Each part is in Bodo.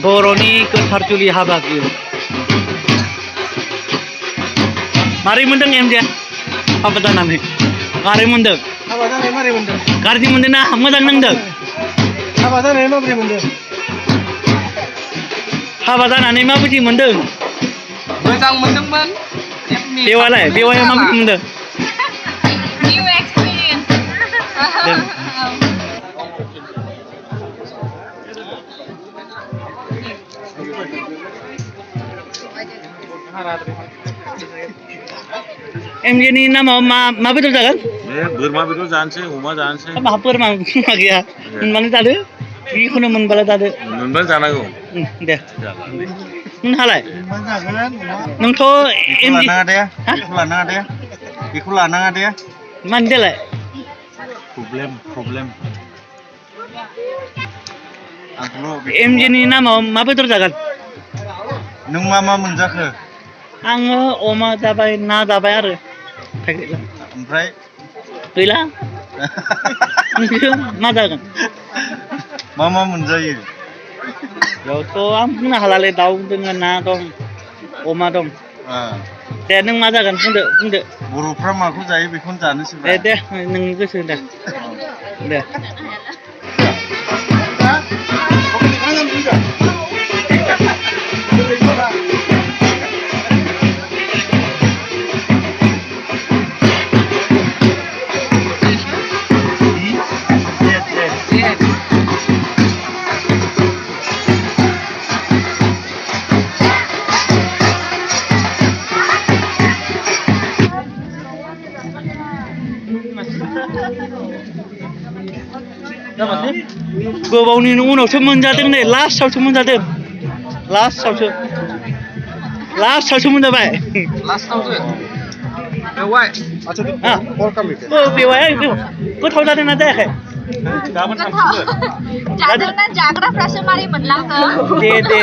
बर'नि गोथार जुलि हाबा बियो मारै मोनदों एमजे हाबा जानानै मारै मोनदों हाबा जानाय मारै मोनदों गाज्रि मोनदों ना मोजां नांदों हाबा जानाय माबोरै मोनदों हाबा जानानै माबायदि मोनदों मोजां मोनदोंमोन बेवालाय बेवाया माबायदि मोनदों New experience. एमजेनि नामाव मा बेदर जागोन बोरमा बेदर जानोसै अमा जानोसै मा बोरमा गैया मोनबानो जादो जिखुनु मोनबालाय जादो मोनबानो जानांगौ दे नोंहालाय नोंथ' एमजि बेखौ लानाङा दे मानि देलाय प्रब्लेम एमजिनि नामाव मा बेदर जागोन नों मा मोनजाखो आङो अमा जाबाय ना जाबाय आरो ओमफ्राय गैला मा जागोन मा मोनजायो बेयावथ' आं बुंनो हालालै दाउ दङ ना दं अमा दं दे नों मा जागोन बुंदो बर'फ्रा माखौ जायो बेखौनो जानोसै दे नोंनि गोसो दे गोबावनि उनावसो मोनजादों नै लास्टआवसो मोनजादों लास्टआवसो मोनजाबाय लास्टआवसो बेवाय बेवाय गोथाव जादोंना जायाखै जादोंना जाग्राफ्रासो मारै मोनलांखो दे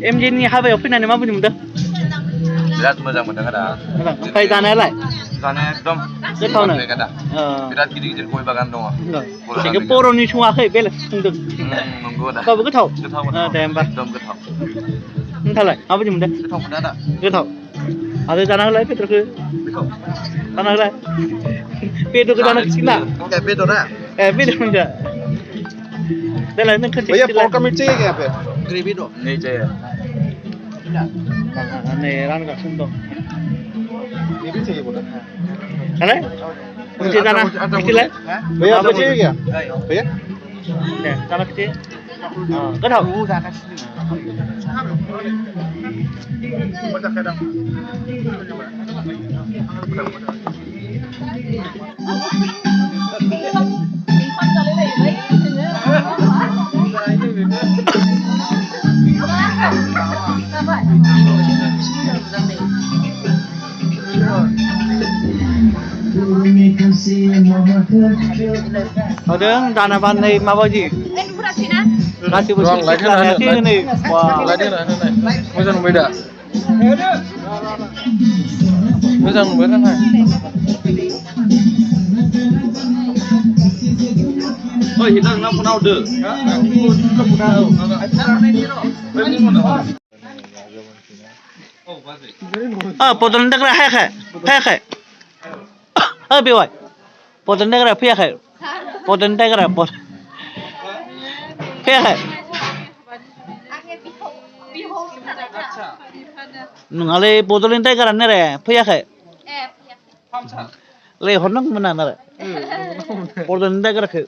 एमजेनि हाबायाव फैनानै माबायदि मोनदों बिराद मोजां मोनदों आदा मोजां ओमफ्राय जानायालाय जानाया एकदम गोथावनो बिराद गिदिर गय बागान दङ बेखौ बर'नि सङाखै बेलेग संदों नंगौ आदा होमबाबो गोथाव दे होमबा एकदम गोथाव नोंथाङालाय माबायदि मोनदों गोथाव मोनदों आदा गोथाव आरो जाना होलाय बेदरखौ जाना होलाय बेदरखौ जाना खिथिना बेदरा बेदर मोनजा देलाय नों खोनसे pork meat चाहिए क्या पे ग्रेवी दो नहीं चाहिए नै रानगासिनो दं ये भी चाहिए बोला हालाय खनसे जाना खिथिलाय भैया आपको चाहिए क्या भैया दे जाना खिथि गोथाव Ada dana bandai mabaji. Kasih bersih. Lagi ni. Wah. मोजां नुबाय दा मोजां नुबाय ना ओइ हिलां ना फनाव दो Potong degra hayakai. Bewai. Potong degra fiyakai. Potong degra fiyakai. Nungale potong degra nere fiyakai. Le honong mana nere. Potong degra ke.